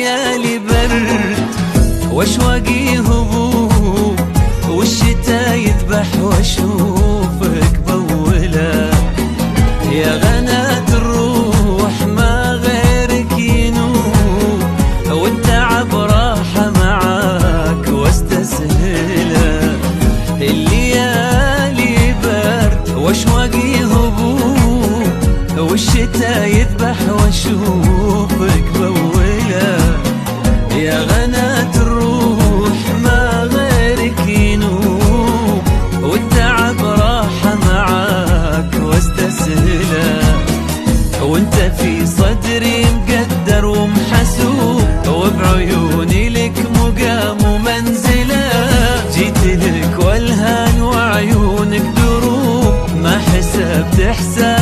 الليالي برد واشواقي هبوب، والشتا يذبح واشوفك بوله. يا غنات الروح ما غيرك ينوب، والتعب راحة معاك واستسهله. الليالي برد واشواقي هبوب، والشتا يذبح واشوفك بوله. يا غنات الروح ما غيرك ينوب، والتعب راحة معاك واستسهله. وانت في صدري مقدر ومحسوب، وبعيوني لك مقام ومنزله. جيت لك والهان وعيونك دروب، ما حسبت احسان